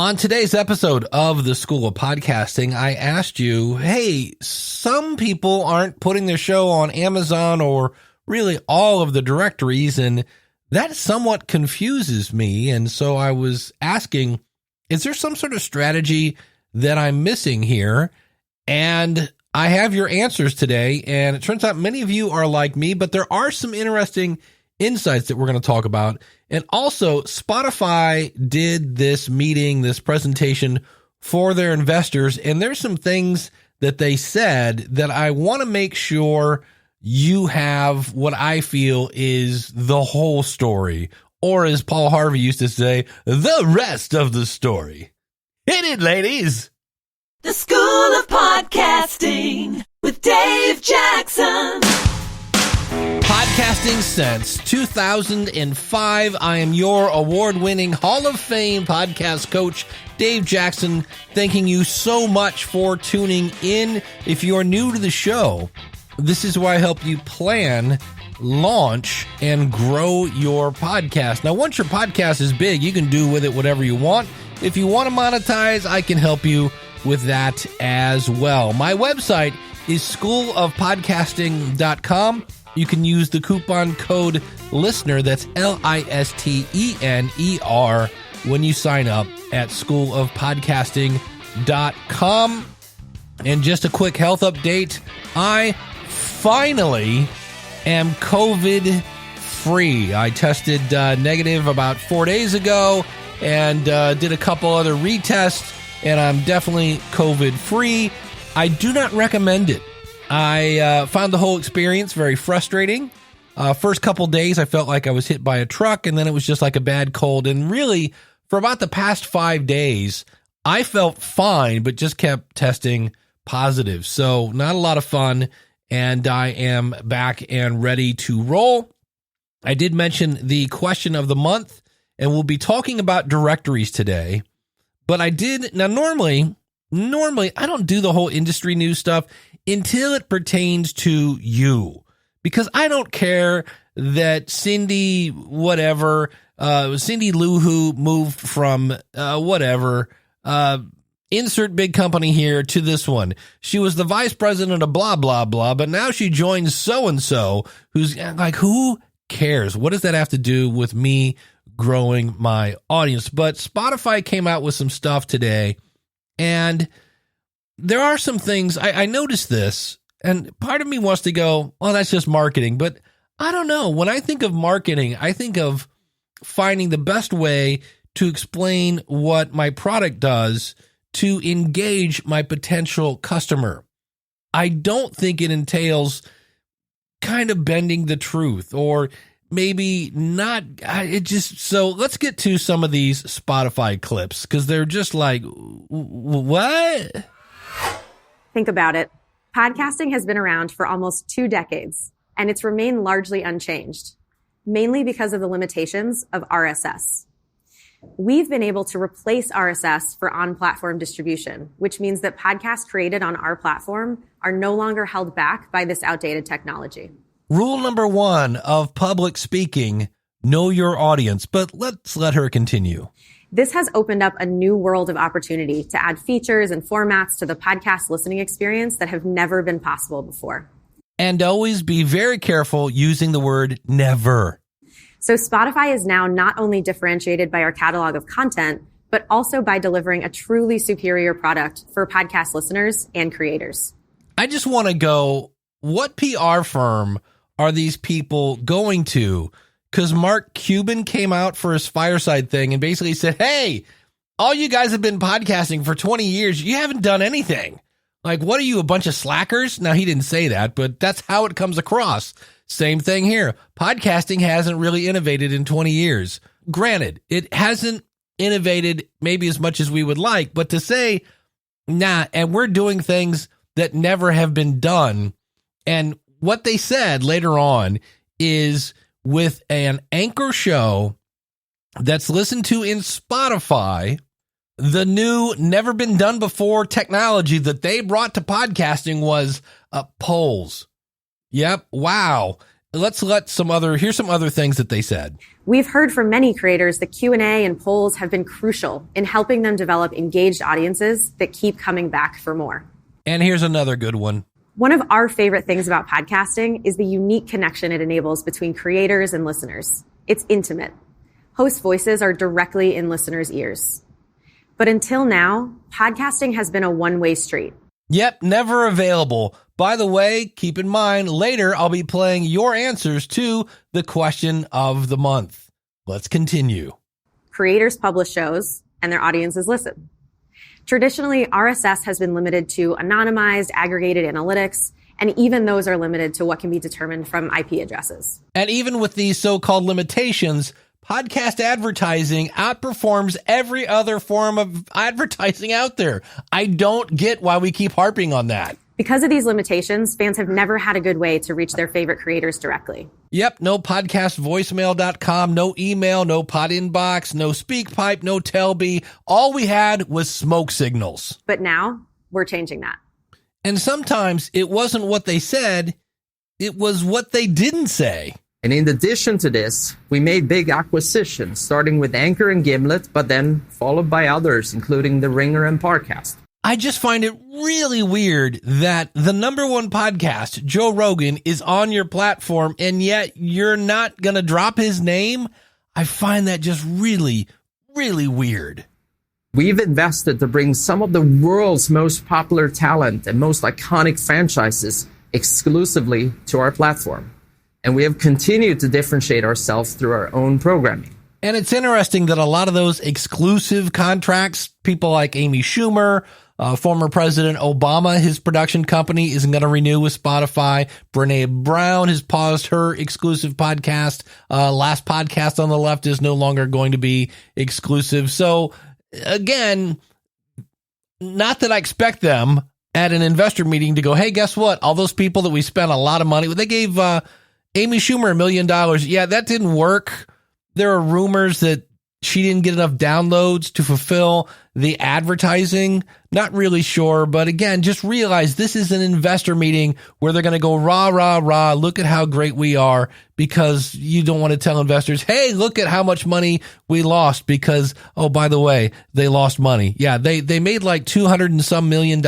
On today's episode of the School of Podcasting, I asked you, hey, some people aren't putting their show on Amazon or really all of the directories, and that somewhat confuses me. And so I was asking, is there some sort of strategy that I'm missing here? And I have your answers today, and it turns out many of you are like me, but there are some interesting insights that we're going to talk about. And also, Spotify did this meeting, this presentation for their investors, and there's some things that they said that I want to make sure you have what I feel is the whole story, or as Paul Harvey used to say, the rest of the story. Hit it, ladies! The School of Podcasting with Dave Jackson. Podcasting since 2005. I am your award-winning Hall of Fame podcast coach, Dave Jackson, thanking you so much for tuning in. If you're new to the show, this is where I help you plan, launch, and grow your podcast. Now, once your podcast is big, you can do with it whatever you want. If you want to monetize, I can help you with that as well. My website is schoolofpodcasting.com. You can use the coupon code LISTENER, that's LISTENER, when you sign up at schoolofpodcasting.com. And just a quick health update, I finally am COVID-free. I tested negative about 4 days ago and did a couple other retests, and I'm definitely COVID-free. I do not recommend it. I found the whole experience very frustrating. First couple days, I felt like I was hit by a truck, and then it was just like a bad cold. And really, for about the past 5 days, I felt fine, but just kept testing positive. So not a lot of fun, and I am back and ready to roll. I did mention the question of the month, and we'll be talking about directories today. But I did, now normally, I don't do the whole industry news stuff until it pertains to you, because I don't care that Cindy Lou Who moved from insert big company here to this one. She was the vice president of blah, blah, blah, but now she joins so-and-so, who's like, who cares? What does that have to do with me growing my audience? But Spotify came out with some stuff today, and there are some things, I noticed this, and part of me wants to go, well, that's just marketing. But I don't know. When I think of marketing, I think of finding the best way to explain what my product does to engage my potential customer. I don't think it entails kind of bending the truth, or maybe not. So let's get to some of these Spotify clips, because they're just like, what? Think about it. Podcasting has been around for almost 2 decades, and it's remained largely unchanged, mainly because of the limitations of RSS. We've been able to replace RSS for on-platform distribution, which means that podcasts created on our platform are no longer held back by this outdated technology. Rule number 1 of public speaking, know your audience, but let's let her continue. This has opened up a new world of opportunity to add features and formats to the podcast listening experience that have never been possible before. And always be very careful using the word never. So Spotify is now not only differentiated by our catalog of content, but also by delivering a truly superior product for podcast listeners and creators. I just want to go, what PR firm are these people going to? Because Mark Cuban came out for his fireside thing and basically said, hey, all you guys have been podcasting for 20 years. You haven't done anything. Like, what are you, a bunch of slackers? Now, he didn't say that, but that's how it comes across. Same thing here. Podcasting hasn't really innovated in 20 years. Granted, it hasn't innovated maybe as much as we would like, but to say, nah, and we're doing things that never have been done. And what they said later on is, with an anchor show that's listened to in Spotify, the new never been done before technology that they brought to podcasting was polls. Yep. Wow. here's some other things that they said. We've heard from many creators that Q&A and polls have been crucial in helping them develop engaged audiences that keep coming back for more. And here's another good one. One of our favorite things about podcasting is the unique connection it enables between creators and listeners. It's intimate. Host voices are directly in listeners' ears. But until now, podcasting has been a one-way street. Yep, never available. By the way, keep in mind, later I'll be playing your answers to the question of the month. Let's continue. Creators publish shows, and their audiences listen. Traditionally, RSS has been limited to anonymized, aggregated analytics, and even those are limited to what can be determined from IP addresses. And even with these so-called limitations, podcast advertising outperforms every other form of advertising out there. I don't get why we keep harping on that. Because of these limitations, fans have never had a good way to reach their favorite creators directly. Yep, no podcastvoicemail.com, no email, no Podinbox, no Speakpipe, no Tellbee. All we had was smoke signals. But now, we're changing that. And sometimes it wasn't what they said, it was what they didn't say. And in addition to this, we made big acquisitions, starting with Anchor and Gimlet, but then followed by others, including The Ringer and Parcast. I just find it really weird that the number one podcast, Joe Rogan, is on your platform, and yet you're not going to drop his name. I find that just really, really weird. We've invested to bring some of the world's most popular talent and most iconic franchises exclusively to our platform. And we have continued to differentiate ourselves through our own programming. And it's interesting that a lot of those exclusive contracts, people like Amy Schumer, former President Obama, his production company isn't going to renew with Spotify. Brene Brown has paused her exclusive podcast. Last Podcast on the Left is no longer going to be exclusive. So again, not that I expect them at an investor meeting to go, hey, guess what? All those people that we spent a lot of money with, they gave Amy Schumer $1 million. Yeah, that didn't work. There are rumors that she didn't get enough downloads to fulfill the advertising. Not really sure. But again, just realize this is an investor meeting where they're going to go rah, rah, rah. Look at how great we are, because you don't want to tell investors, hey, look at how much money we lost because, oh, by the way, they lost money. Yeah, they made like $200 and some million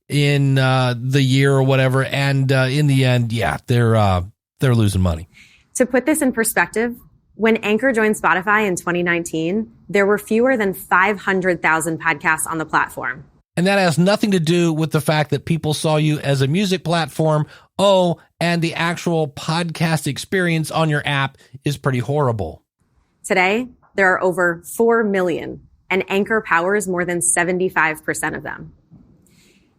in the year or whatever. And in the end, yeah, they're losing money. To put this in perspective, when Anchor joined Spotify in 2019, there were fewer than 500,000 podcasts on the platform. And that has nothing to do with the fact that people saw you as a music platform. Oh, and the actual podcast experience on your app is pretty horrible. Today, there are over 4 million, and Anchor powers more than 75% of them.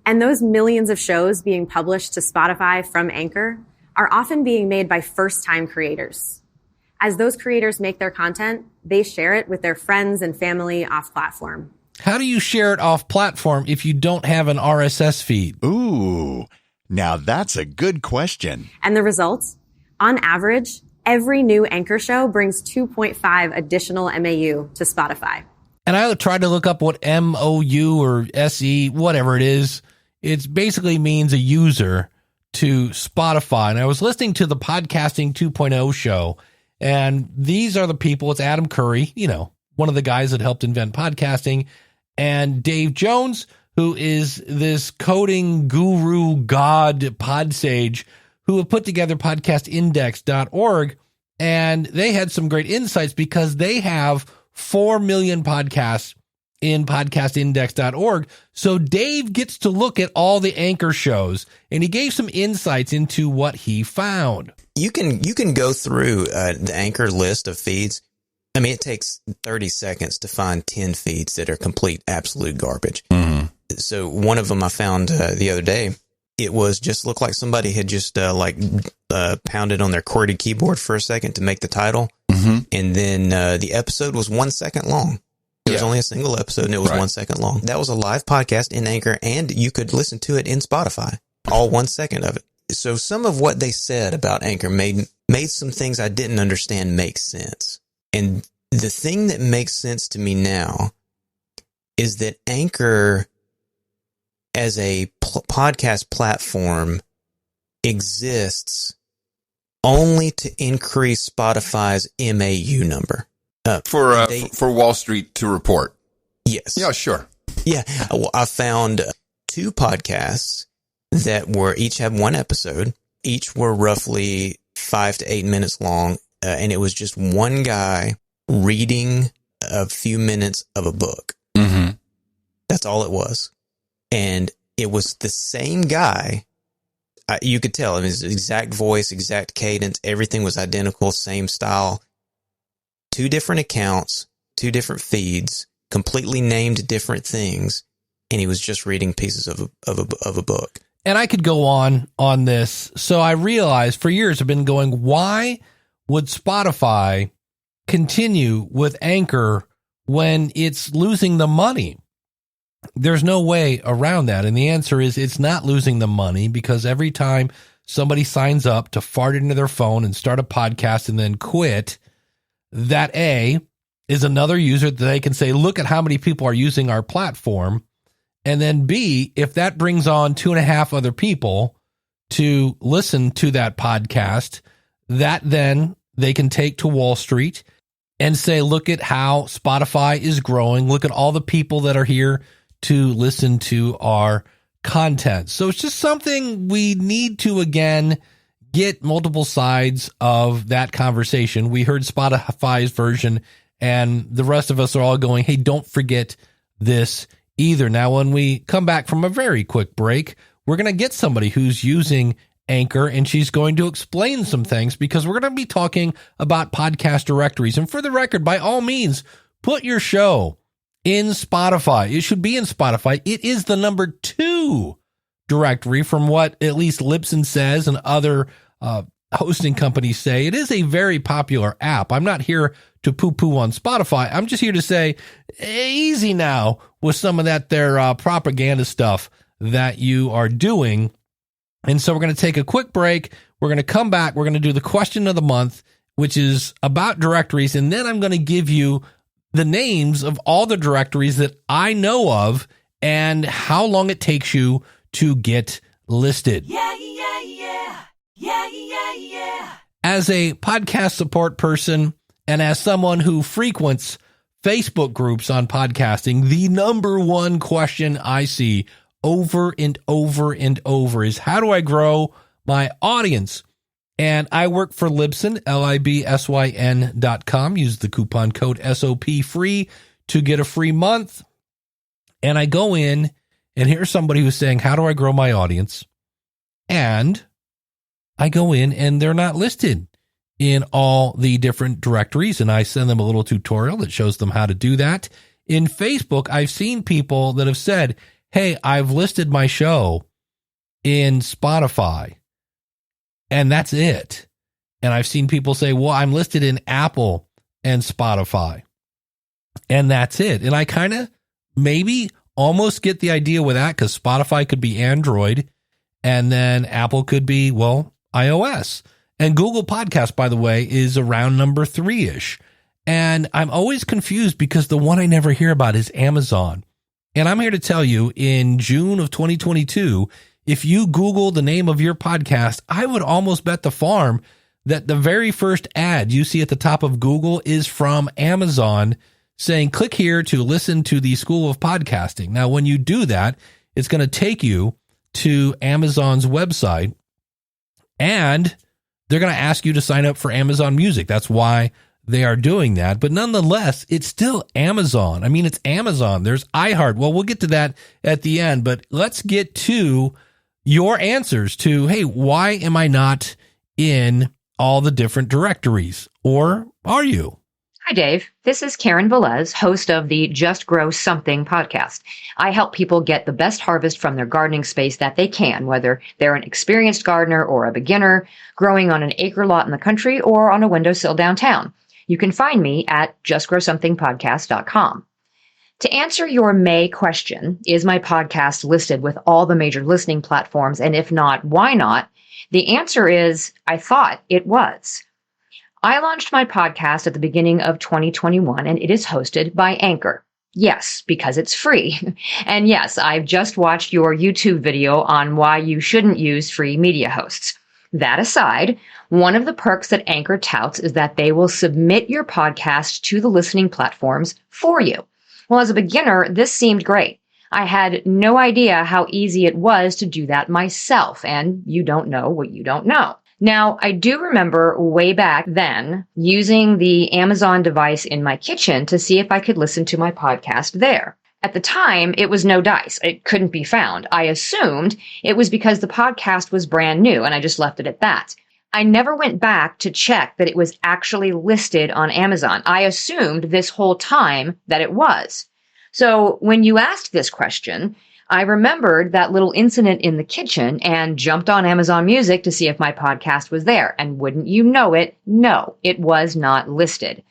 And those millions of shows being published to Spotify from Anchor are often being made by first-time creators. As those creators make their content, they share it with their friends and family off-platform. How do you share it off-platform if you don't have an RSS feed? Ooh, now that's a good question. And the results? On average, every new Anchor show brings 2.5 additional MAU to Spotify. And I tried to look up what MOU or SE, whatever it is. It basically means a user to Spotify. And I was listening to the Podcasting 2.0 show, and these are the people. It's Adam Curry, one of the guys that helped invent podcasting, and Dave Jones, who is this coding guru god pod sage who have put together podcastindex.org. And they had some great insights because they have 4 million podcasts in podcastindex.org. So Dave gets to look at all the Anchor shows, and he gave some insights into what he found. You can go through the Anchor list of feeds. I mean, it takes 30 seconds to find 10 feeds that are complete, absolute garbage. Mm-hmm. So one of them I found the other day, it was just looked like somebody had just pounded on their QWERTY keyboard for a second to make the title. Mm-hmm. And then the episode was 1 second long. It was only a single episode, and it was 1 second long. That was a live podcast in Anchor, and you could listen to it in Spotify, all 1 second of it. So some of what they said about Anchor made some things I didn't understand make sense. And the thing that makes sense to me now is that Anchor as a podcast platform exists only to increase Spotify's MAU number. For Wall Street to report. Yes. Yeah, sure. Yeah. Well, I found 2 podcasts that each had 1 episode. Each were roughly 5 to 8 minutes long. And it was just one guy reading a few minutes of a book. Mm-hmm. That's all it was. And it was the same guy. You could tell. I mean, his exact voice, exact cadence, everything was identical, same style. 2 different accounts, 2 different feeds, completely named different things, and he was just reading pieces of a book. And I could go on this. So I realized for years I've been going, why would Spotify continue with Anchor when it's losing the money? There's no way around that. And the answer is it's not losing the money, because every time somebody signs up to fart into their phone and start a podcast and then quit, that A is another user that they can say, look at how many people are using our platform. And then B, if that brings on 2.5 other people to listen to that podcast, that then they can take to Wall Street and say, look at how Spotify is growing. Look at all the people that are here to listen to our content. So it's just something we need to, again, get multiple sides of that conversation. We heard Spotify's version, and the rest of us are all going, hey, don't forget this either. Now, when we come back from a very quick break, we're going to get somebody who's using Anchor, and she's going to explain some things, because we're going to be talking about podcast directories. And for the record, by all means, put your show in Spotify. It should be in Spotify. It is the number 2 directory from what at least Libsyn says and other hosting companies say. It is a very popular app. I'm not here to poo-poo on Spotify. I'm just here to say, easy now with some of that their propaganda stuff that you are doing. And so we're going to take a quick break. We're going to come back. We're going to do the question of the month, which is about directories. And then I'm going to give you the names of all the directories that I know of and how long it takes you to get listed. Yeah, yeah, yeah. Yeah, yeah, yeah. As a podcast support person and as someone who frequents Facebook groups on podcasting, the number one question I see over and over and over is, how do I grow my audience? And I work for Libsyn, LIBSYN.com. Use the coupon code SOPFREE to get a free month. And I go in, and here's somebody who's saying, how do I grow my audience? And I go in, and they're not listed in all the different directories. And I send them a little tutorial that shows them how to do that. In Facebook, I've seen people that have said, hey, I've listed my show in Spotify, and that's it. And I've seen people say, well, I'm listed in Apple and Spotify, and that's it. And I kind of maybe almost get the idea with that, because Spotify could be Android, and then Apple could be, well, iOS. And Google Podcast, by the way, is around number 3-ish. And I'm always confused, because the one I never hear about is Amazon. And I'm here to tell you, in June of 2022, if you Google the name of your podcast, I would almost bet the farm that the very first ad you see at the top of Google is from Amazon saying, click here to listen to the School of Podcasting. Now, when you do that, it's going to take you to Amazon's website, and they're going to ask you to sign up for Amazon Music. That's why they are doing that. But nonetheless, it's still Amazon. I mean, it's Amazon. There's iHeart. Well, we'll get to that at the end, but let's get to your answers to, hey, why am I not in all the different directories? Or are you? Hi, Dave. This is Karen Velez, host of the Just Grow Something podcast. I help people get the best harvest from their gardening space that they can, whether they're an experienced gardener or a beginner, growing on an acre lot in the country or on a windowsill downtown. You can find me at justgrowsomethingpodcast.com. To answer your May question, is my podcast listed with all the major listening platforms? And if not, why not? The answer is, I thought it was. I launched my podcast at the beginning of 2021, and it is hosted by Anchor. Yes, because it's free. And yes, I've just watched your YouTube video on why you shouldn't use free media hosts. That aside, one of the perks that Anchor touts is that they will submit your podcast to the listening platforms for you. Well, as a beginner, this seemed great. I had no idea how easy it was to do that myself, and you don't know what you don't know. Now, I do remember way back then using the Amazon device in my kitchen to see if I could listen to my podcast there. At the time, it was no dice. It couldn't be found. I assumed it was because the podcast was brand new, and I just left it at that. I never went back to check that it was actually listed on Amazon. I assumed this whole time that it was. So when you asked this question, I remembered that little incident in the kitchen and jumped on Amazon Music to see if my podcast was there. And wouldn't you know it, no, it was not listed.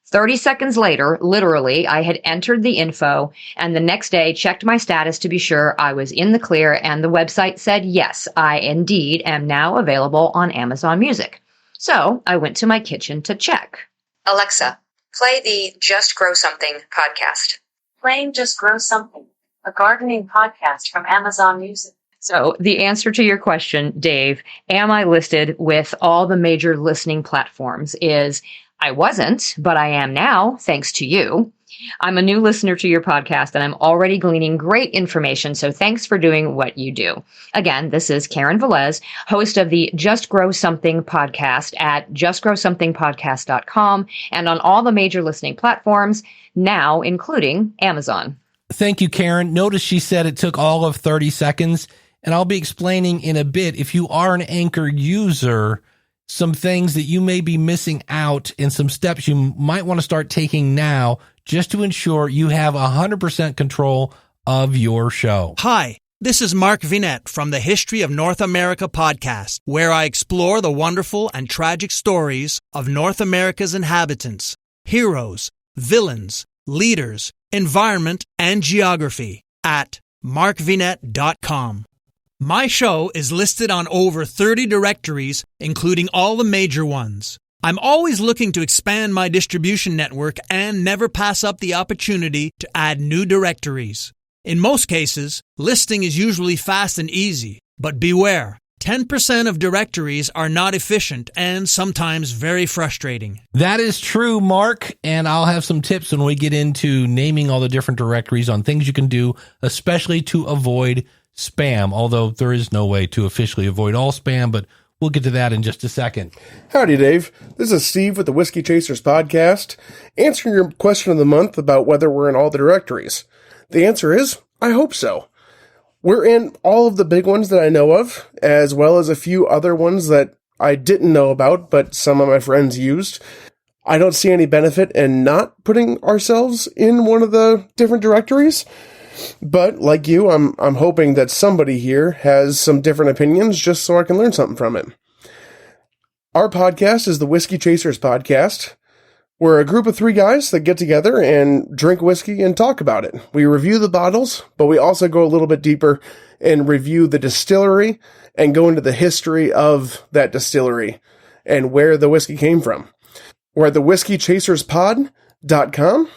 30 seconds later, literally, I had entered the info and the next day checked my status to be sure I was in the clear, and the website said, yes, I indeed am now available on Amazon Music. So I went to my kitchen to check. Alexa, play the Just Grow Something podcast. Playing Just Grow Something, a gardening podcast from Amazon Music. So the answer to your question, Dave, am I listed with all the major listening platforms, is I wasn't, but I am now, thanks to you. I'm a new listener to your podcast, and I'm already gleaning great information, so thanks for doing what you do. Again, this is Karen Velez, host of the Just Grow Something podcast at justgrowsomethingpodcast.com and on all the major listening platforms, now including Amazon. Thank you, Karen. Notice she said it took all of 30 seconds, and I'll be explaining in a bit, if you are an Anchor user, some things that you may be missing out and some steps you might want to start taking now just to ensure you have 100% control of your show. Hi, this is Mark Vinette from the History of North America podcast, where I explore the wonderful and tragic stories of North America's inhabitants, heroes, villains, leaders, environment, and geography at markvinette.com. My show is listed on over 30 directories, including all the major ones. I'm always looking to expand my distribution network and never pass up the opportunity to add new directories. In most cases, listing is usually fast and easy, but beware. 10% of directories are not efficient and sometimes very frustrating. That is true, Mark, and I'll have some tips when we get into naming all the different directories on things you can do, especially to avoid spam, although there is no way to officially avoid all spam, but we'll get to that in just a second. Howdy, Dave. This is Steve with the Whiskey Chasers podcast, answering your question of the month about whether we're in all the directories. The answer is, I hope so. We're in all of the big ones that I know of, as well as a few other ones that I didn't know about, but some of my friends used. I don't see any benefit in not putting ourselves in one of the different directories. But like you, I'm hoping that somebody here has some different opinions just so I can learn something from it. Our podcast is the Whiskey Chasers podcast. We're a group of 3 guys that get together and drink whiskey and talk about it. We review the bottles, but we also go a little bit deeper and review the distillery and go into the history of that distillery and where the whiskey came from. We're at the whiskeychaserspod.com,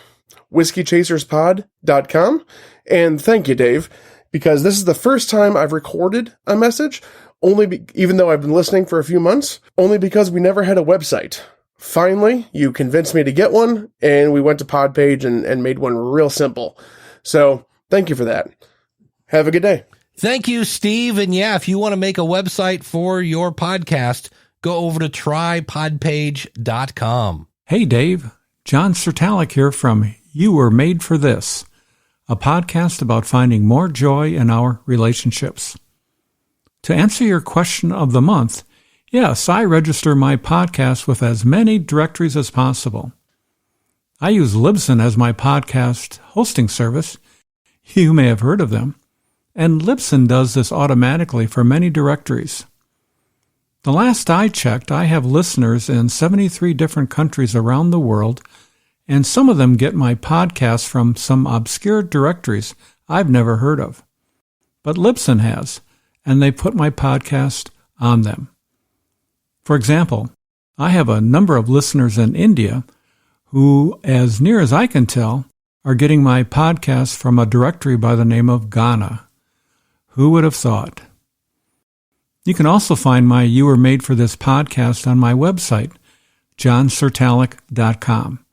whiskeychaserspod.com. And thank you, Dave, because this is the first time I've recorded a message, even though I've been listening for a few months, only because we never had a website. Finally, you convinced me to get one, and we went to Podpage and made one real simple. So thank you for that. Have a good day. Thank you, Steve. And yeah, if you want to make a website for your podcast, go over to trypodpage.com. Hey, Dave. John Sertalik here from You Were Made for This, a podcast about finding more joy in our relationships. To answer your question of the month, yes, I register my podcast with as many directories as possible. I use Libsyn as my podcast hosting service. You may have heard of them. And Libsyn does this automatically for many directories. The last I checked, I have listeners in 73 different countries around the world, and some of them get my podcasts from some obscure directories I've never heard of. But Libsyn has, and they put my podcast on them. For example, I have a number of listeners in India who, as near as I can tell, are getting my podcast from a directory by the name of Ghana. Who would have thought? You can also find my You Were Made for This podcast on my website, johnsertalic.com.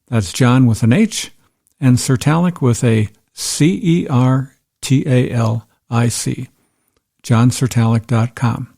That's John with an H and Sertalic with a Certalic, johnsertalic.com.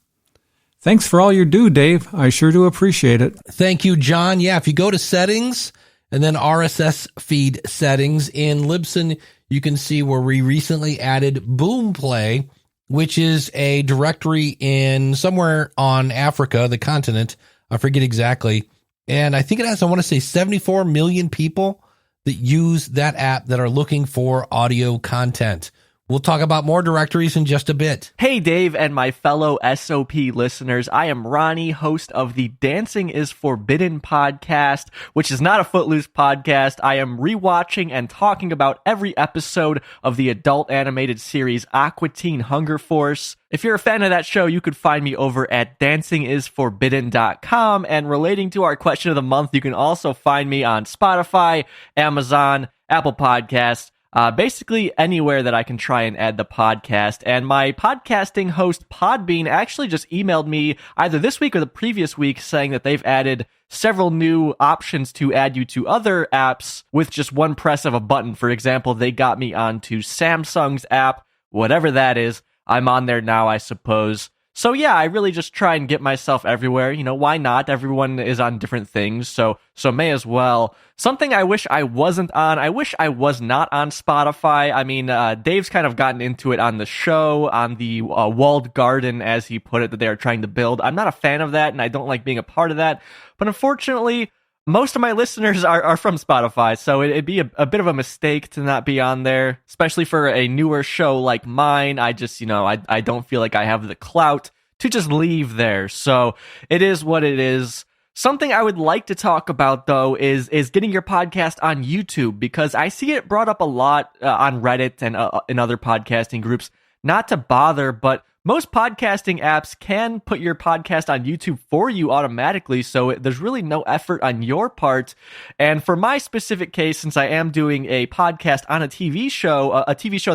Thanks for all you do, Dave. I sure do appreciate it. Thank you, John. Yeah, if you go to settings and then RSS feed settings in Libsyn, you can see where we recently added Boomplay, which is a directory in somewhere on Africa, the continent. I forget exactly. And I think it has, I want to say 74 million people that use that app that are looking for audio content. We'll talk about more directories in just a bit. Hey, Dave and my fellow SOP listeners. I am Ronnie, host of the Dancing is Forbidden podcast, which is not a Footloose podcast. I am rewatching and talking about every episode of the adult animated series Aqua Teen Hunger Force. If you're a fan of that show, you could find me over at dancingisforbidden.com. And relating to our question of the month, you can also find me on Spotify, Amazon, Apple Podcasts, basically anywhere that I can try and add the podcast. And my podcasting host, Podbean, actually just emailed me either this week or the previous week saying that they've added several new options to add you to other apps with just one press of a button. For example, they got me onto Samsung's app, whatever that is. I'm on there now, I suppose. So yeah, I really just try and get myself everywhere. You know, why not? Everyone is on different things, so may as well. Something I wish I wasn't on, I wish I was not on Spotify. I mean, Dave's kind of gotten into it on the show, on the walled garden, as he put it, that they are trying to build. I'm not a fan of that, and I don't like being a part of that. But unfortunately, most of my listeners are from Spotify, so it'd be a bit of a mistake to not be on there, especially for a newer show like mine. I just, I don't feel like I have the clout to just leave there. So it is what it is. Something I would like to talk about, though, is getting your podcast on YouTube, because I see it brought up a lot on Reddit and in other podcasting groups. Not to bother, but most podcasting apps can put your podcast on YouTube for you automatically, so there's really no effort on your part. And for my specific case, since I am doing a podcast on a TV show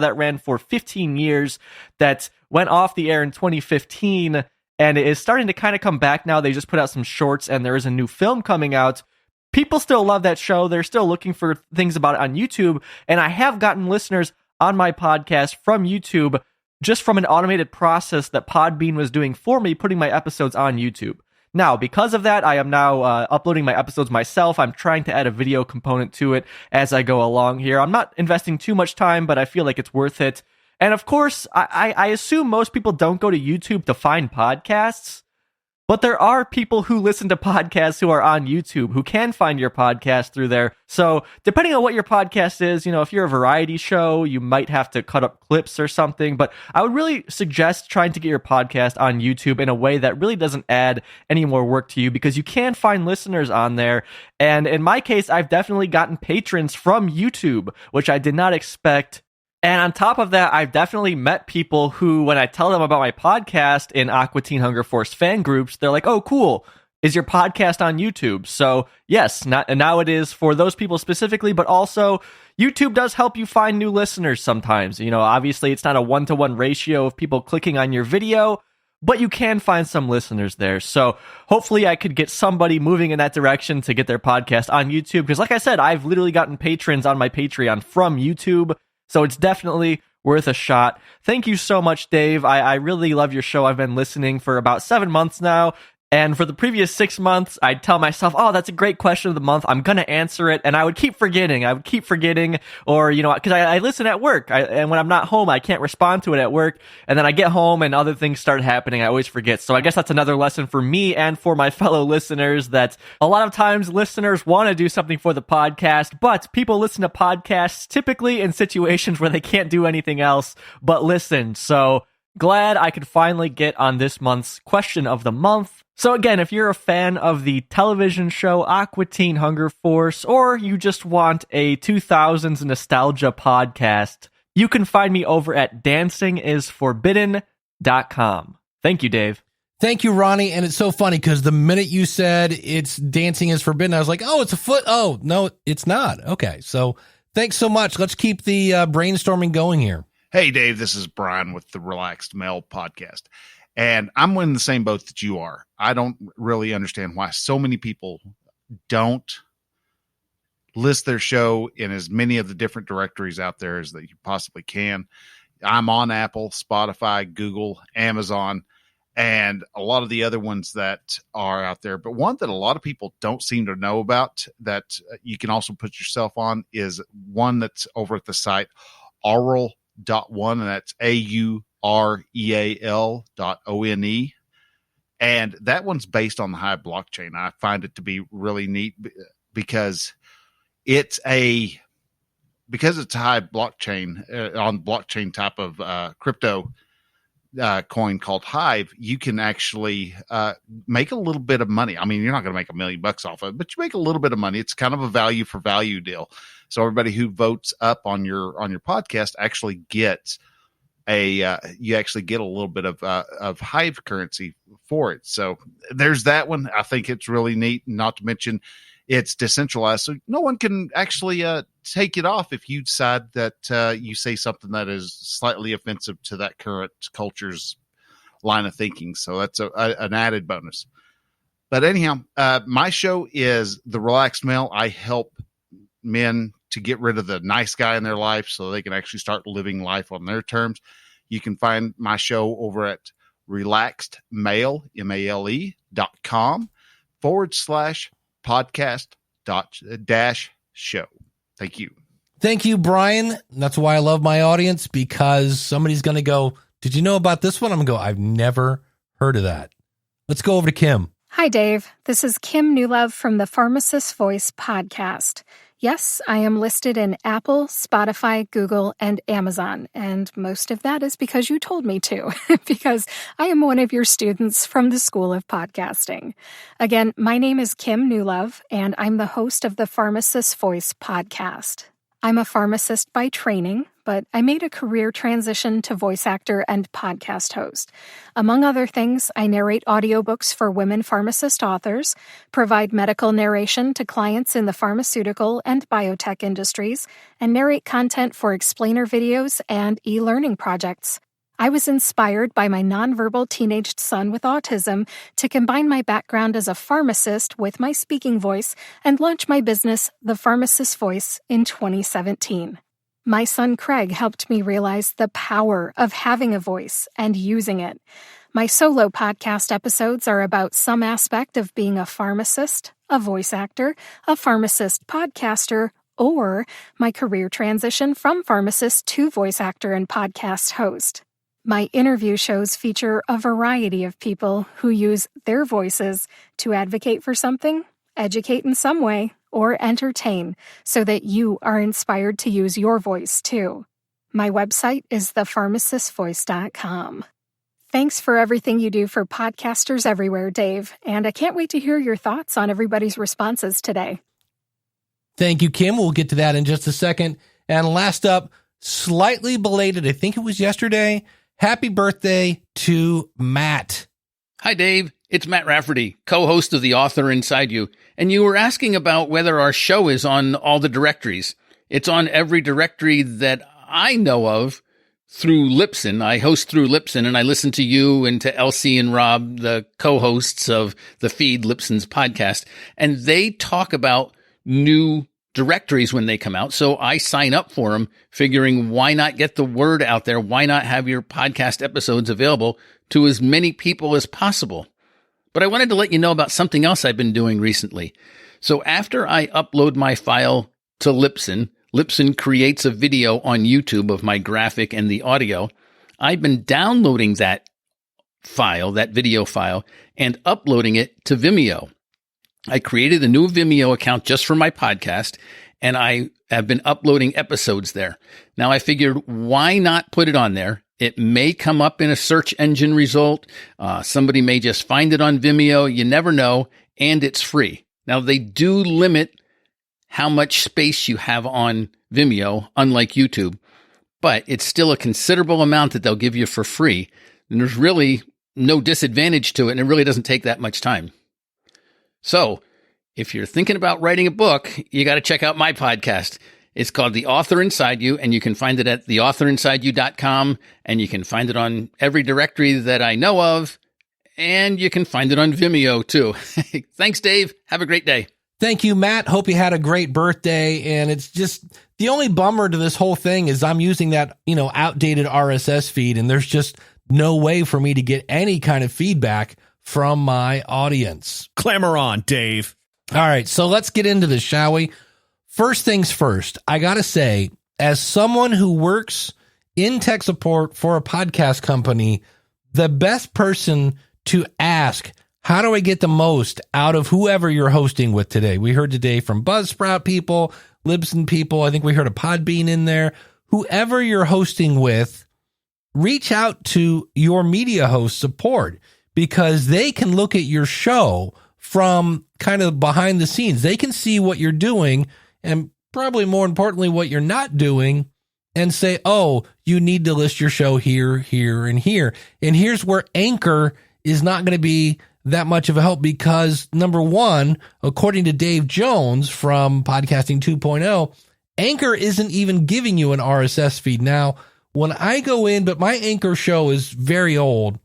that ran for 15 years, that went off the air in 2015, and it is starting to kind of come back now. They just put out some shorts, and there is a new film coming out. People still love that show. They're still looking for things about it on YouTube, and I have gotten listeners on my podcast from YouTube, just from an automated process that Podbean was doing for me, putting my episodes on YouTube. Now, because of that, I am now uploading my episodes myself. I'm trying to add a video component to it as I go along here. I'm not investing too much time, but I feel like it's worth it. And of course, I assume most people don't go to YouTube to find podcasts, but there are people who listen to podcasts who are on YouTube who can find your podcast through there. So depending on what your podcast is, if you're a variety show, you might have to cut up clips or something. But I would really suggest trying to get your podcast on YouTube in a way that really doesn't add any more work to you, because you can find listeners on there. And in my case, I've definitely gotten patrons from YouTube, which I did not expect. And on top of that, I've definitely met people who, when I tell them about my podcast in Aqua Teen Hunger Force fan groups, they're like, oh, cool. Is your podcast on YouTube? So yes, now it is for those people specifically, but also YouTube does help you find new listeners sometimes. Obviously it's not a 1-to-1 ratio of people clicking on your video, but you can find some listeners there. So hopefully I could get somebody moving in that direction to get their podcast on YouTube. Because like I said, I've literally gotten patrons on my Patreon from YouTube. So it's definitely worth a shot. Thank you so much, Dave. I really love your show. I've been listening for about 7 months now. And for the previous 6 months, I'd tell myself, oh, that's a great question of the month. I'm going to answer it. And I would keep forgetting. Or, because I listen at work. And when I'm not home, I can't respond to it at work. And then I get home and other things start happening. I always forget. So I guess that's another lesson for me and for my fellow listeners, that a lot of times listeners want to do something for the podcast, but people listen to podcasts typically in situations where they can't do anything else but listen. So glad I could finally get on this month's question of the month. So again, if you're a fan of the television show Aqua Teen Hunger Force, or you just want a 2000s nostalgia podcast, you can find me over at dancingisforbidden.com. Thank you, Dave. Thank you, Ronnie. And it's so funny because the minute you said it's Dancing is Forbidden, I was like, oh, it's a foot. Oh, no, it's not. Okay. So thanks so much. Let's keep the brainstorming going here. Hey, Dave, this is Bryan with the Relaxed Male podcast. And I'm in the same boat that you are. I don't really understand why so many people don't list their show in as many of the different directories out there as that you possibly can. I'm on Apple, Spotify, Google, Amazon, and a lot of the other ones that are out there. But one that a lot of people don't seem to know about that you can also put yourself on is one that's over at the site aureal.one, and that's AUREAL.ONE. And that one's based on the Hive blockchain. I find it to be really neat because it's a Hive blockchain on blockchain type of crypto coin called Hive. You can actually make a little bit of money. I mean, you're not going to make $1 million off of it, but you make a little bit of money. It's kind of a value for value deal. So everybody who votes up on your podcast actually gets you actually get a little bit of Hive currency for it. So there's that one. I think it's really neat. Not to mention it's decentralized, so no one can actually take it off if you decide that you say something that is slightly offensive to that current culture's line of thinking. So that's an added bonus. But anyhow, my show is The Relaxed Male. I help men to get rid of the nice guy in their life so they can actually start living life on their terms. You can find my show over at relaxedmale, MALE.com/podcast-show. Thank you. Thank you, Bryan. That's why I love my audience, because somebody's going to go, did you know about this one? I'm going to go, I've never heard of that. Let's go over to Kim. Hi, Dave. This is Kim Newlove from the Pharmacists Voice podcast. Yes, I am listed in Apple, Spotify, Google, and Amazon, and most of that is because you told me to, because I am one of your students from the School of Podcasting. Again, my name is Kim Newlove, and I'm the host of the Pharmacists Voice podcast. I'm a pharmacist by training, but I made a career transition to voice actor and podcast host. Among other things, I narrate audiobooks for women pharmacist authors, provide medical narration to clients in the pharmaceutical and biotech industries, and narrate content for explainer videos and e-learning projects. I was inspired by my nonverbal teenaged son with autism to combine my background as a pharmacist with my speaking voice and launch my business, The Pharmacist's Voice, in 2017. My son Craig helped me realize the power of having a voice and using it. My solo podcast episodes are about some aspect of being a pharmacist, a voice actor, a pharmacist podcaster, or my career transition from pharmacist to voice actor and podcast host. My interview shows feature a variety of people who use their voices to advocate for something, educate in some way, or entertain, so that you are inspired to use your voice too. My website is thepharmacistvoice.com. Thanks for everything you do for podcasters everywhere, Dave, and I can't wait to hear your thoughts on everybody's responses today. Thank you, Kim. We'll get to that in just a second. And last up, slightly belated, I think it was yesterday, happy birthday to Matt. Hi, Dave. It's Matt Rafferty, co-host of The Author Inside You. And you were asking about whether our show is on all the directories. It's on every directory that I know of through Libsyn. I host through Libsyn, and I listen to you and to Elsie and Rob, the co-hosts of the feed, Libsyn's podcast. And they talk about new directories when they come out. So I sign up for them, figuring why not get the word out there? Why not have your podcast episodes available to as many people as possible? But I wanted to let you know about something else I've been doing recently. So after I upload my file to Libsyn, Libsyn creates a video on YouTube of my graphic and the audio. I've been downloading that file, that video file, and uploading it to Vimeo. I created a new Vimeo account just for my podcast, and I have been uploading episodes there. Now I figured, why not put it on there? It may come up in a search engine result. Somebody may just find it on Vimeo. You never know. And it's free. Now, they do limit how much space you have on Vimeo, unlike YouTube, but it's still a considerable amount that they'll give you for free. And there's really no disadvantage to it, and it really doesn't take that much time. So if you're thinking about writing a book, you got to check out my podcast. It's called The Author Inside You, and you can find it at theauthorinside.you.com, and you can find it on every directory that I know of, and you can find it on Vimeo, too. Thanks, Dave. Have a great day. Thank you, Matt. Hope you had a great birthday. And it's just the only bummer to this whole thing is I'm using that, outdated RSS feed, and there's just no way for me to get any kind of feedback from my audience. Clamor on, Dave. All right, so let's get into this, shall we? First things first, I got to say, as someone who works in tech support for a podcast company, the best person to ask, how do I get the most out of whoever you're hosting with today? We heard today from Buzzsprout people, Libsyn people. I think we heard a Podbean in there. Whoever you're hosting with, reach out to your media host support because they can look at your show from kind of behind the scenes. They can see what you're doing and probably more importantly, what you're not doing and say, oh, you need to list your show here, here, and here. And here's where Anchor is not going to be that much of a help because, number one, according to Dave Jones from Podcasting 2.0, Anchor isn't even giving you an RSS feed. Now, when I go in, but my Anchor show is very old,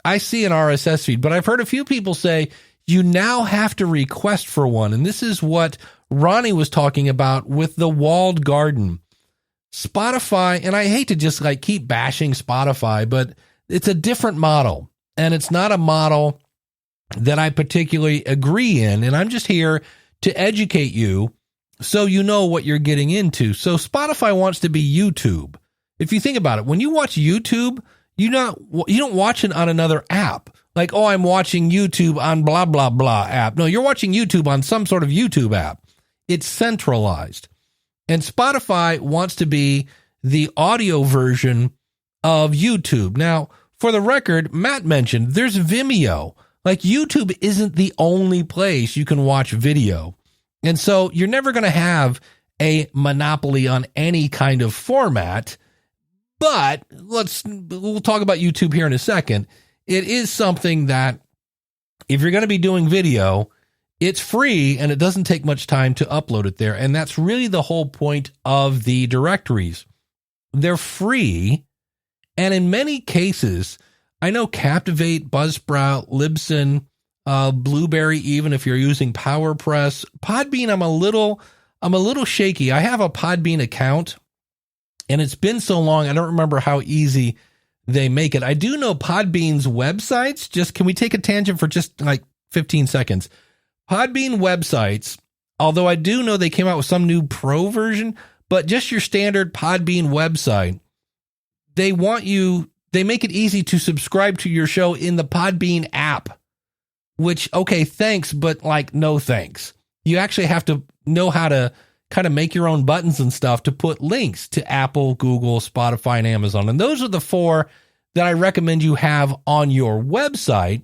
I see an RSS feed, but I've heard a few people say you now have to request for one. And this is what Ronnie was talking about with the walled garden. Spotify, and I hate to just keep bashing Spotify, but it's a different model. And it's not a model that I particularly agree in. And I'm just here to educate you so you know what you're getting into. So Spotify wants to be YouTube. If you think about it, when you watch YouTube, you don't watch it on another app. Like, oh, I'm watching YouTube on blah, blah, blah app. No, you're watching YouTube on some sort of YouTube app. It's centralized. And Spotify wants to be the audio version of YouTube. Now, for the record, Matt mentioned there's Vimeo. YouTube isn't the only place you can watch video. And so you're never going to have a monopoly on any kind of format. But we'll talk about YouTube here in a second. It is something that if you're going to be doing video, it's free and it doesn't take much time to upload it there. And that's really the whole point of the directories. They're free. And in many cases, I know Captivate, Buzzsprout, Libsyn, Blueberry, even if you're using PowerPress, Podbean, I'm a little shaky. I have a Podbean account and it's been so long. I don't remember how easy they make it. I do know Podbean's websites. Can we take a tangent for just 15 seconds? Podbean websites, although I do know they came out with some new pro version, but just your standard Podbean website, they make it easy to subscribe to your show in the Podbean app, which, okay, thanks, but no thanks. You actually have to know how to kind of make your own buttons and stuff to put links to Apple, Google, Spotify, and Amazon. And those are the four that I recommend you have on your website.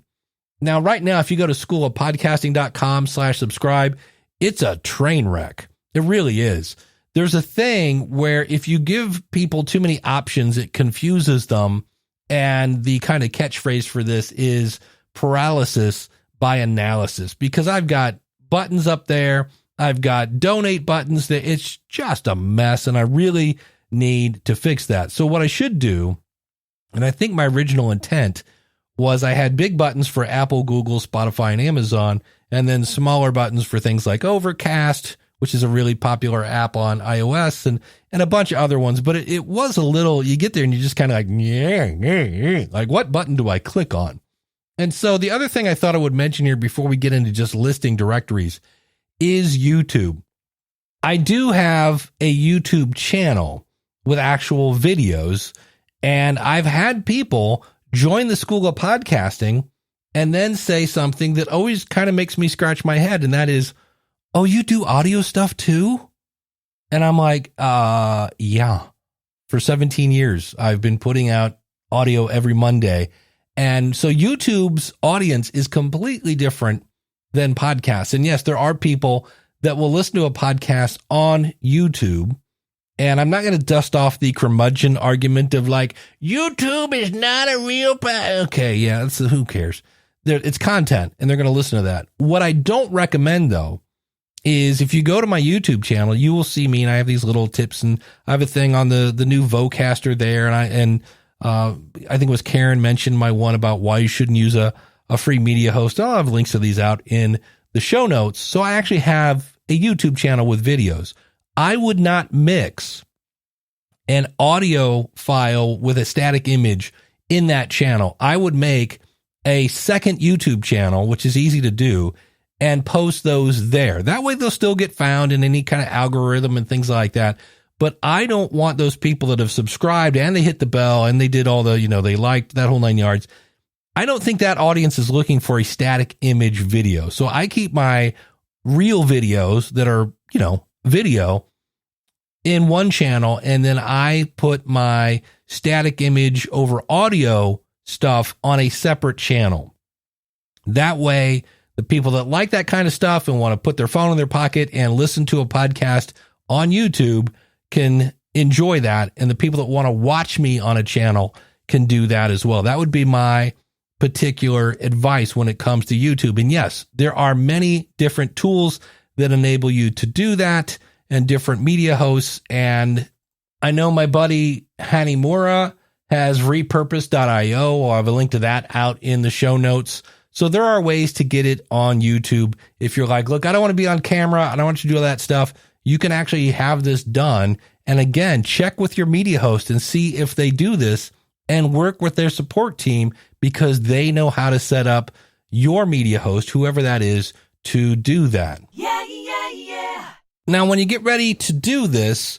Now, right now, if you go to schoolofpodcasting.com/subscribe, it's a train wreck. It really is. There's a thing where if you give people too many options, it confuses them. And the kind of catchphrase for this is paralysis by analysis, because I've got buttons up there. I've got donate buttons that it's just a mess. And I really need to fix that. So what I should do, and I think my original intent was I had big buttons for Apple, Google, Spotify, and Amazon, and then smaller buttons for things like Overcast, which is a really popular app on iOS, and a bunch of other ones. But it was a little, you get there and you just kind of like, what button do I click on? And so the other thing I thought I would mention here before we get into just listing directories is YouTube. I do have a YouTube channel with actual videos, and I've had people join the School of Podcasting and then say something that always kind of makes me scratch my head, and that is, oh, you do audio stuff too? And I'm like, yeah. For 17 years, I've been putting out audio every Monday. And so YouTube's audience is completely different than podcasts. And yes, there are people that will listen to a podcast on YouTube. And I'm not going to dust off the curmudgeon argument of YouTube is not a real okay, yeah, who cares? It's content, and they're going to listen to that. What I don't recommend, though, is if you go to my YouTube channel, you will see me, and I have these little tips, and I have a thing on the new Vocaster there, and I think it was Karen mentioned my one about why you shouldn't use a free media host. I'll have links to these out in the show notes. So I actually have a YouTube channel with videos. I would not mix an audio file with a static image in that channel. I would make a second YouTube channel, which is easy to do, and post those there. That way they'll still get found in any kind of algorithm and things like that. But I don't want those people that have subscribed and they hit the bell and they did all the, they liked that whole 9 yards. I don't think that audience is looking for a static image video. So I keep my real videos that are, video in one channel, and then I put my static image over audio stuff on a separate channel. That way, the people that like that kind of stuff and want to put their phone in their pocket and listen to a podcast on YouTube can enjoy that. And the people that want to watch me on a channel can do that as well. That would be my particular advice when it comes to YouTube. And yes, there are many different tools that enable you to do that and different media hosts. And I know my buddy Hanimura has repurpose.io. I'll have a link to that out in the show notes. So there are ways to get it on YouTube. If you're like, look, I don't want to be on camera, I don't want you to do all that stuff, you can actually have this done. And again, check with your media host and see if they do this and work with their support team, because they know how to set up your media host, whoever that is, to do that. Yeah, yeah, yeah. Now, when you get ready to do this,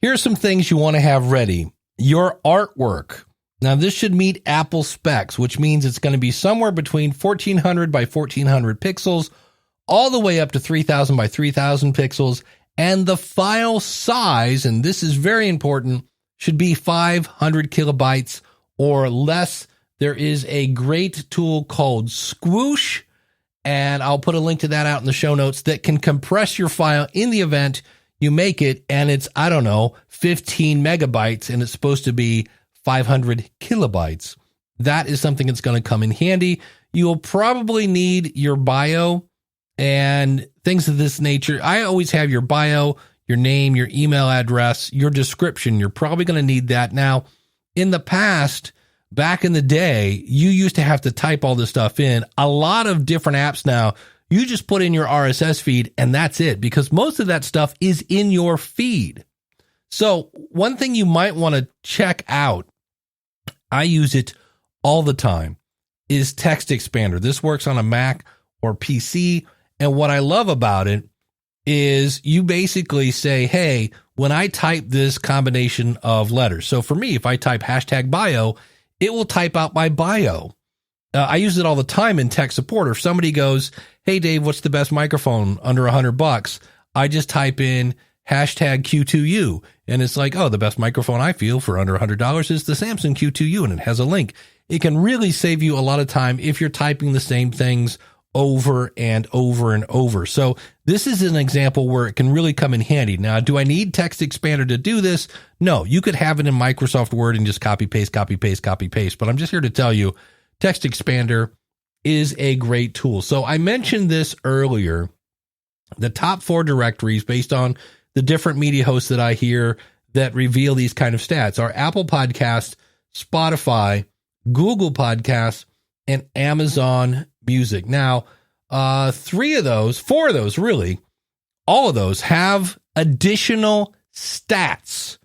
here's some things you want to have ready. Your artwork. Now, this should meet Apple specs, which means it's going to be somewhere between 1400 by 1400 pixels, all the way up to 3000 by 3000 pixels. And the file size, and this is very important, should be 500 kilobytes or less. There is a great tool called Squoosh, and I'll put a link to that out in the show notes, that can compress your file in the event you make it, and it's, 15 megabytes, and it's supposed to be 500 kilobytes. That is something that's going to come in handy. You'll probably need your bio and things of this nature. I always have your bio, your name, your email address, your description. You're probably going to need that. Now, in the past, back in the day, you used to have to type all this stuff in. A lot of different apps now, you just put in your RSS feed and that's it, because most of that stuff is in your feed. So one thing you might want to check out, I use it all the time, is Text Expander. This works on a Mac or PC. And what I love about it is you basically say, hey, when I type this combination of letters. So for me, if I type #bio, it will type out my bio. I use it all the time in tech support. Or if somebody goes, hey, Dave, what's the best microphone under $100? I just type in #Q2U. And it's like, oh, the best microphone I feel for under $100 is the Samsung Q2U. And it has a link. It can really save you a lot of time if you're typing the same things over and over and over. So this is an example where it can really come in handy. Now, do I need Text Expander to do this? No, you could have it in Microsoft Word and just copy, paste, copy, paste, copy, paste. But I'm just here to tell you, Text Expander is a great tool. So I mentioned this earlier, the top 4 directories based on the different media hosts that I hear that reveal these kind of stats are Apple Podcasts, Spotify, Google Podcasts, and Amazon Music. Now, 4 of those, really, all of those have additional stats.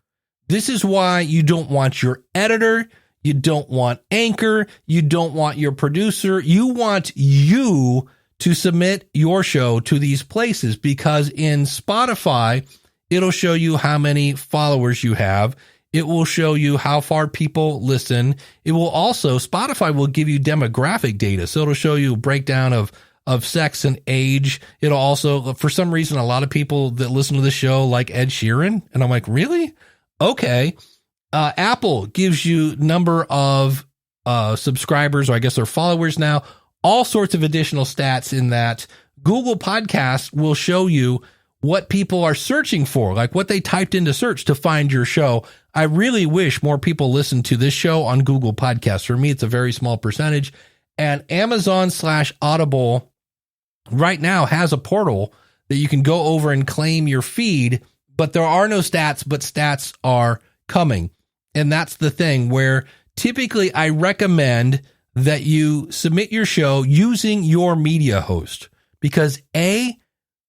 This is why you don't want your editor, you don't want Anchor, you don't want your producer, you want you to submit your show to these places, because in Spotify, it'll show you how many followers you have. It will show you how far people listen. It will also, Spotify will give you demographic data. So it'll show you a breakdown of sex and age. It'll also, for some reason, a lot of people that listen to the show like Ed Sheeran. And I'm like, really? Okay. Apple gives you number of subscribers, or I guess they're followers now, all sorts of additional stats in that. Google Podcasts will show you what people are searching for, like what they typed into search to find your show. I really wish more people listen to this show on Google Podcasts. For me, it's a very small percentage. And Amazon/Audible right now has a portal that you can go over and claim your feed, but there are no stats, but stats are coming. And that's the thing where typically I recommend that you submit your show using your media host because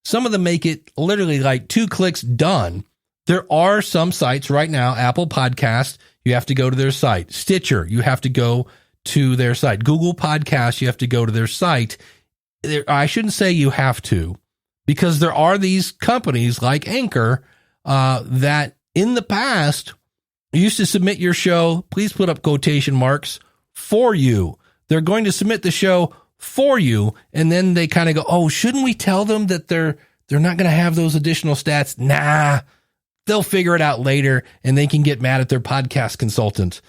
some of them make it literally like 2 clicks done. There are some sites right now, Apple Podcast, you have to go to their site. Stitcher, you have to go to their site. Google Podcasts, you have to go to their site. I shouldn't say you have to, because there are these companies like Anchor that in the past used to submit your show, please put up quotation marks, for you. They're going to submit the show for you, and then they kind of go, oh, shouldn't we tell them that they're not going to have those additional stats? Nah, they'll figure it out later, and they can get mad at their podcast consultant.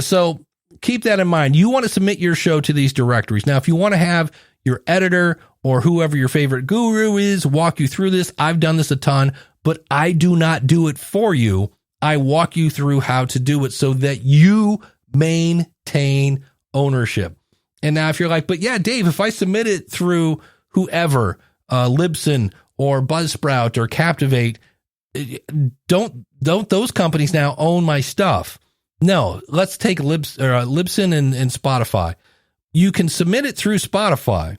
So keep that in mind. You want to submit your show to these directories. Now, if you want to have your editor or whoever your favorite guru is walk you through this, I've done this a ton, but I do not do it for you. I walk you through how to do it so that you maintain ownership. And now if you're like, but yeah, Dave, if I submit it through whoever, Libsyn or Buzzsprout or Captivate, don't those companies now own my stuff? No, let's take Libsyn and Spotify. You can submit it through Spotify,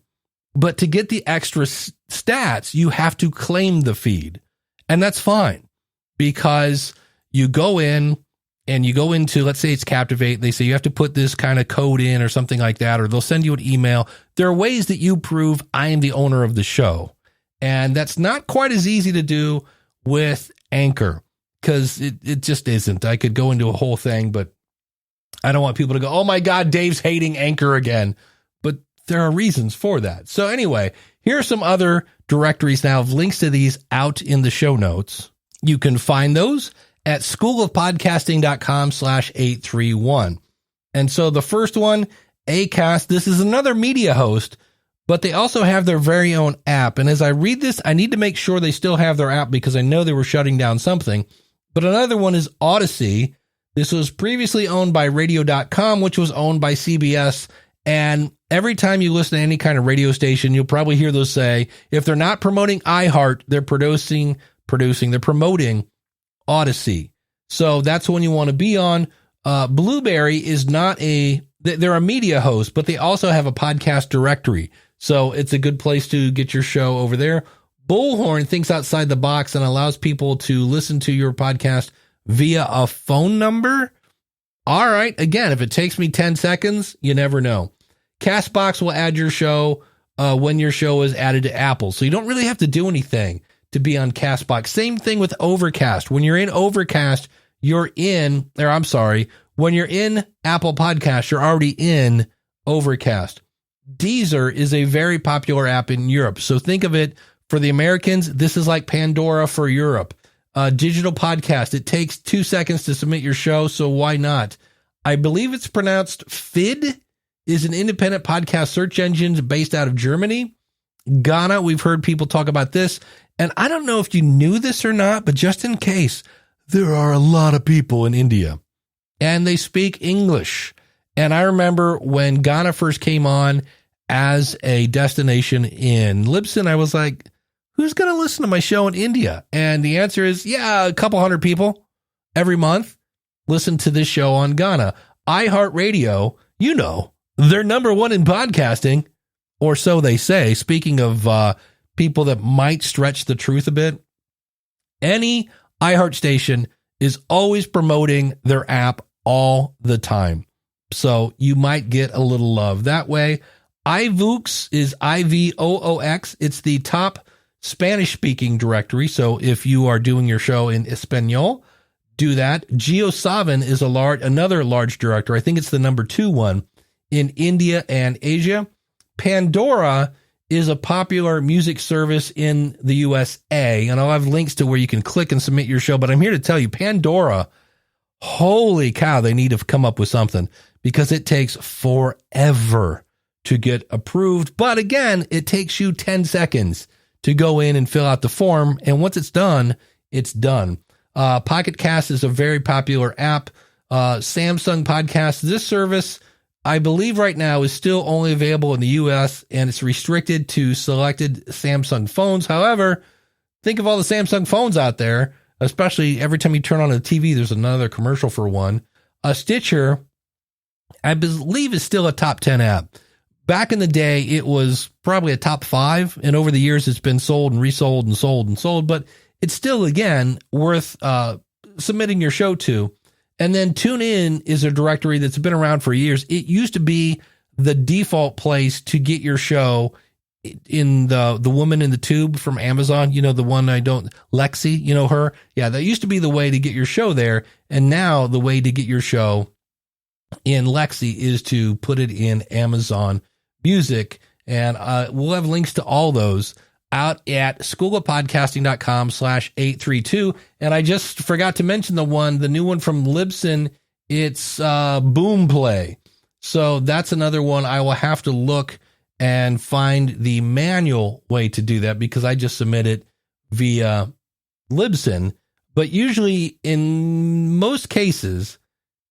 but to get the extra stats, you have to claim the feed. And that's fine because you go in and you go into, let's say it's Captivate. They say you have to put this kind of code in or something like that, or they'll send you an email. There are ways that you prove I am the owner of the show. And that's not quite as easy to do with Anchor because it just isn't. I could go into a whole thing, but I don't want people to go, oh my God, Dave's hating Anchor again. But there are reasons for that. So anyway, here are some other directories now of links to these out in the show notes. You can find those at schoolofpodcasting.com/831. And so the first one, Acast, this is another media host, but they also have their very own app. And as I read this, I need to make sure they still have their app because I know they were shutting down something. But another one is Odyssey. This was previously owned by radio.com, which was owned by CBS. And every time you listen to any kind of radio station, you'll probably hear those say, if they're not promoting iHeart, they're they're promoting Odyssey. So that's one you want to be on. Blueberry is not they're a media host, but they also have a podcast directory. So it's a good place to get your show over there. Bullhorn thinks outside the box and allows people to listen to your podcast via a phone number. All right. Again, if it takes me 10 seconds, you never know. Castbox will add your show when your show is added to Apple. So you don't really have to do anything to be on Castbox. Same thing with Overcast. When you're in Overcast, when you're in Apple Podcasts, you're already in Overcast. Deezer is a very popular app in Europe. So think of it for the Americans. This is like Pandora for Europe. Digital podcast. It takes 2 seconds to submit your show. So why not? I believe it's pronounced FID, is an independent podcast search engine based out of Germany. Ghana, we've heard people talk about this. And I don't know if you knew this or not, but just in case, there are a lot of people in India and they speak English. And I remember when Ghana first came on as a destination in Libsyn, I was like, who's going to listen to my show in India? And the answer is, yeah, a couple hundred people every month listen to this show on Ghana. iHeartRadio, they're number one in podcasting, or so they say. Speaking of people that might stretch the truth a bit, any iHeart station is always promoting their app all the time. So you might get a little love that way. iVoox is IVOOX. It's the top Spanish-speaking directory. So if you are doing your show in Espanol, do that. GeoSavan is another large directory. I think it's the number 2 one in India and Asia. Pandora is a popular music service in the USA, and I'll have links to where you can click and submit your show. But I'm here to tell you, Pandora, holy cow, they need to come up with something because it takes forever to get approved. But again, it takes you 10 seconds to go in and fill out the form. And once it's done, it's done. Pocket Cast is a very popular app. Samsung Podcast, this service I believe right now is still only available in the US, and it's restricted to selected Samsung phones. However, think of all the Samsung phones out there, especially every time you turn on the TV, there's another commercial for one. Stitcher, I believe, is still a top 10 app. Back in the day, it was probably a top 5, and over the years, it's been sold and resold and sold and sold, but it's still, again, worth submitting your show to. And then TuneIn is a directory that's been around for years. It used to be the default place to get your show in the woman in the tube from Amazon, the one Lexi, her. Yeah, that used to be the way to get your show there. And now the way to get your show in Lexi is to put it in Amazon Music. And we'll have links to all those out at schoolofpodcasting.com/832. And I just forgot to mention the new one from Libsyn. It's Boom Play. So that's another one I will have to look and find the manual way to do that, because I just submit it via Libsyn. But usually, in most cases,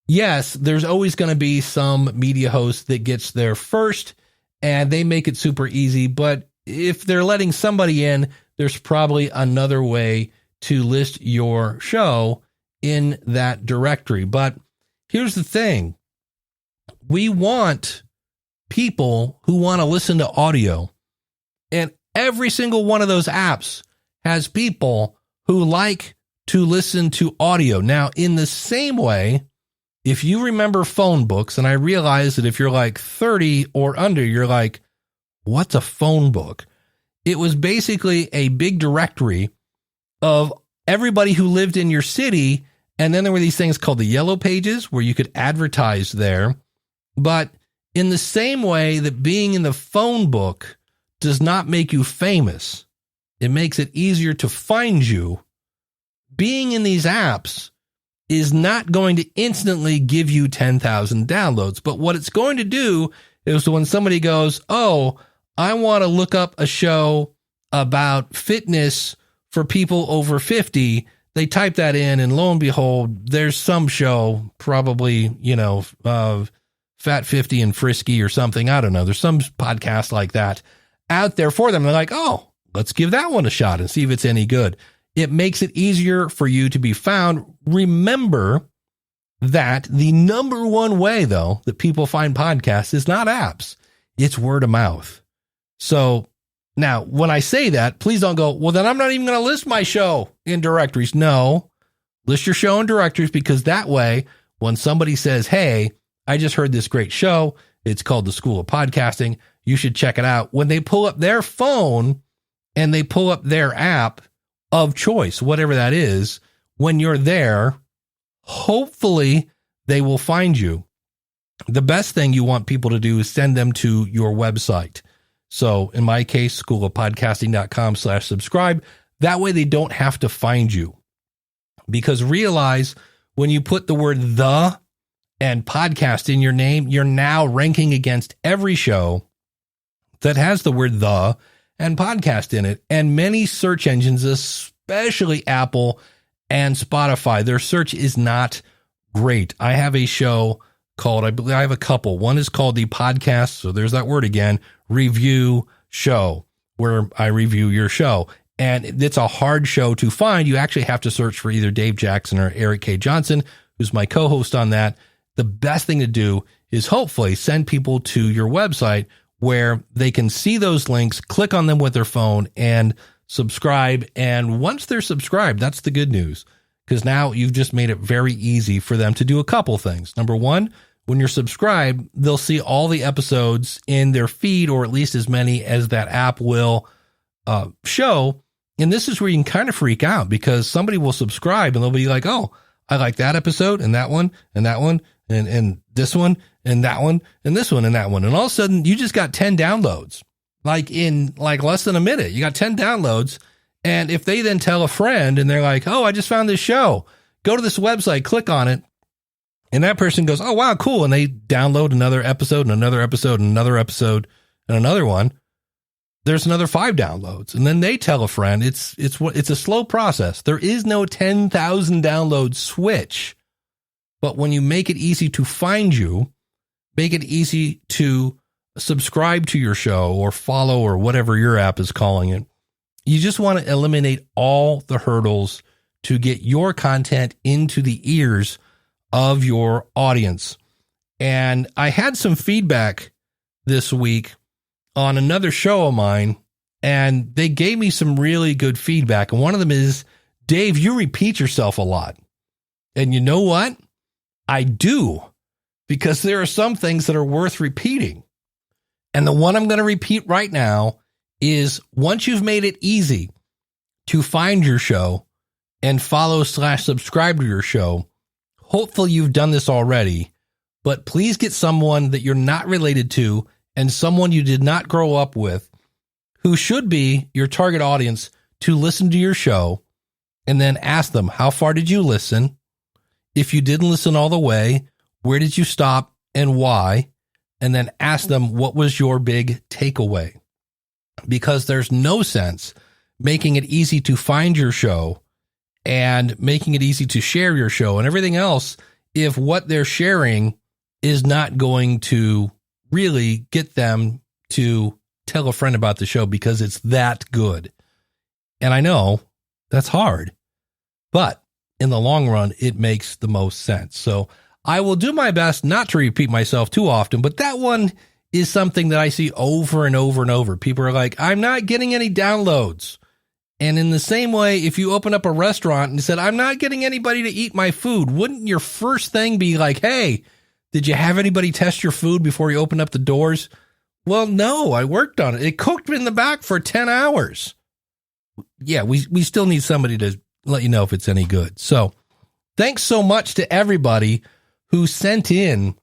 yes, there's always going to be some media host that gets there first, and they make it super easy. But if they're letting somebody in, there's probably another way to list your show in that directory. But here's the thing. We want people who want to listen to audio. And every single one of those apps has people who like to listen to audio. Now, in the same way, if you remember phone books, and I realize that if you're like 30 or under, you're like, what's a phone book? It was basically a big directory of everybody who lived in your city. And then there were these things called the yellow pages where you could advertise there. But in the same way that being in the phone book does not make you famous, it makes it easier to find you. Being in these apps is not going to instantly give you 10,000 downloads. But what it's going to do is when somebody goes, oh, I want to look up a show about fitness for people over 50, they type that in, and lo and behold, there's some show, probably, Fat 50 and Frisky or something. I don't know. There's some podcast like that out there for them. They're like, oh, let's give that one a shot and see if it's any good. It makes it easier for you to be found. Remember that the number one way, though, that people find podcasts is not apps. It's word of mouth. So now, when I say that, please don't go, well, then I'm not even going to list my show in directories. No, list your show in directories, because that way, when somebody says, hey, I just heard this great show, it's called The School of Podcasting, you should check it out. When they pull up their phone and they pull up their app of choice, whatever that is, when you're there, hopefully they will find you. The best thing you want people to do is send them to your website. So in my case, schoolofpodcasting.com/subscribe. That way they don't have to find you. Because realize when you put the word the and podcast in your name, you're now ranking against every show that has the word the and podcast in it. And many search engines, especially Apple and Spotify, their search is not great. I have a show called, I have a couple. One is called the podcast, so there's that word again, review show, where I review your show. And it's a hard show to find. You actually have to search for either Dave Jackson or Eric K. Johnson, who's my co-host on that. The best thing to do is hopefully send people to your website where they can see those links, click on them with their phone, and subscribe. And once they're subscribed, that's the good news, because now you've just made it very easy for them to do a couple things. Number one, when you're subscribed, they'll see all the episodes in their feed, or at least as many as that app will show. And this is where you can kind of freak out, because somebody will subscribe and they'll be like, oh, I like that episode and that one and that one and this one and that one and this one and that one. And all of a sudden you just got 10 downloads, in less than a minute. You got 10 downloads. And if they then tell a friend and they're like, oh, I just found this show, go to this website, click on it. And that person goes, oh, wow, cool. And they download another episode and another episode and another episode and another one. There's another 5 downloads. And then they tell a friend. It's a slow process. There is no 10,000 download switch. But when you make it easy to find you, make it easy to subscribe to your show or follow or whatever your app is calling it. You just want to eliminate all the hurdles to get your content into the ears of your audience. And I had some feedback this week on another show of mine, and they gave me some really good feedback. And one of them is, Dave, you repeat yourself a lot. And you know what? I do, because there are some things that are worth repeating. And the one I'm going to repeat right now is, once you've made it easy to find your show and follow/subscribe to your show, hopefully you've done this already, but please get someone that you're not related to and someone you did not grow up with who should be your target audience to listen to your show, and then ask them, how far did you listen? If you didn't listen all the way, where did you stop and why? And then ask them, what was your big takeaway? Because there's no sense making it easy to find your show and making it easy to share your show and everything else if what they're sharing is not going to really get them to tell a friend about the show because it's that good. And I know that's hard, but in the long run, it makes the most sense. So I will do my best not to repeat myself too often, but that one is something that I see over and over and over. People are like, I'm not getting any downloads. And in the same way, if you open up a restaurant and said, I'm not getting anybody to eat my food, wouldn't your first thing be like, hey, did you have anybody test your food before you open up the doors? Well, no, I worked on it. It cooked in the back for 10 hours. Yeah, we still need somebody to let you know if it's any good. So thanks so much to everybody who sent in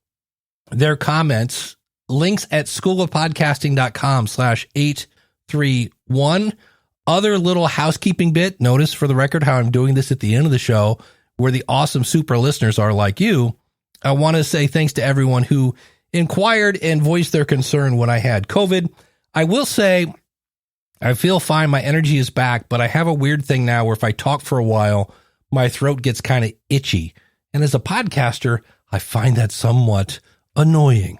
their comments. Links at schoolofpodcasting.com/831. Other little housekeeping bit. Notice for the record how I'm doing this at the end of the show where the awesome super listeners are like you. I want to say thanks to everyone who inquired and voiced their concern when I had COVID. I will say I feel fine. My energy is back, but I have a weird thing now where if I talk for a while, my throat gets kind of itchy. And as a podcaster, I find that somewhat annoying.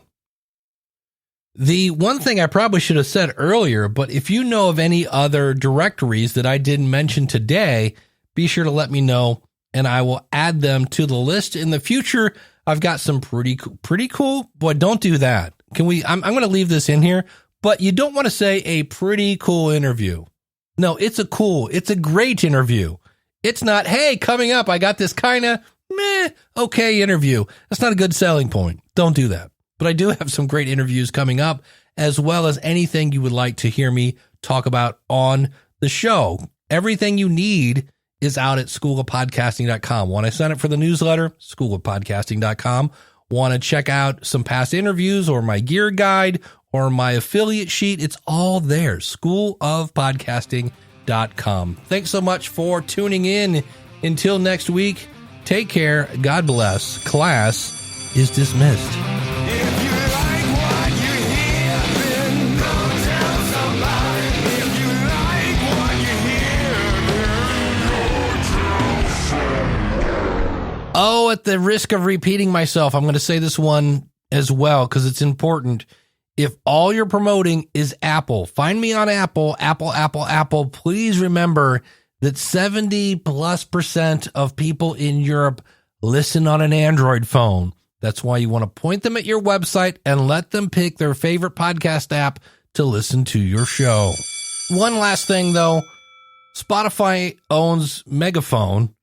The one thing I probably should have said earlier, but if you know of any other directories that I didn't mention today, be sure to let me know and I will add them to the list in the future. I've got some pretty cool. Boy, don't do that. I'm going to leave this in here, but you don't want to say a pretty cool interview. No, it's a great interview. It's not, hey, coming up, I got this kind of okay interview. That's not a good selling point. Don't do that. But I do have some great interviews coming up, as well as anything you would like to hear me talk about on the show. Everything you need is out at schoolofpodcasting.com. Want to sign up for the newsletter? Schoolofpodcasting.com. Want to check out some past interviews or my gear guide or my affiliate sheet? It's all there. Schoolofpodcasting.com. Thanks so much for tuning in. Until next week, take care. God bless. Class is dismissed. Oh, at the risk of repeating myself, I'm going to say this one as well because it's important. If all you're promoting is Apple, find me on Apple, please remember that 70+% of people in Europe listen on an Android phone. That's why you want to point them at your website and let them pick their favorite podcast app to listen to your show. One last thing, though. Spotify owns Megaphone,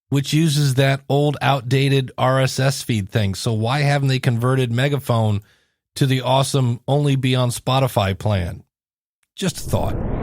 which uses that old outdated RSS feed thing. So why haven't they converted Megaphone to the awesome only be on Spotify plan? Just a thought.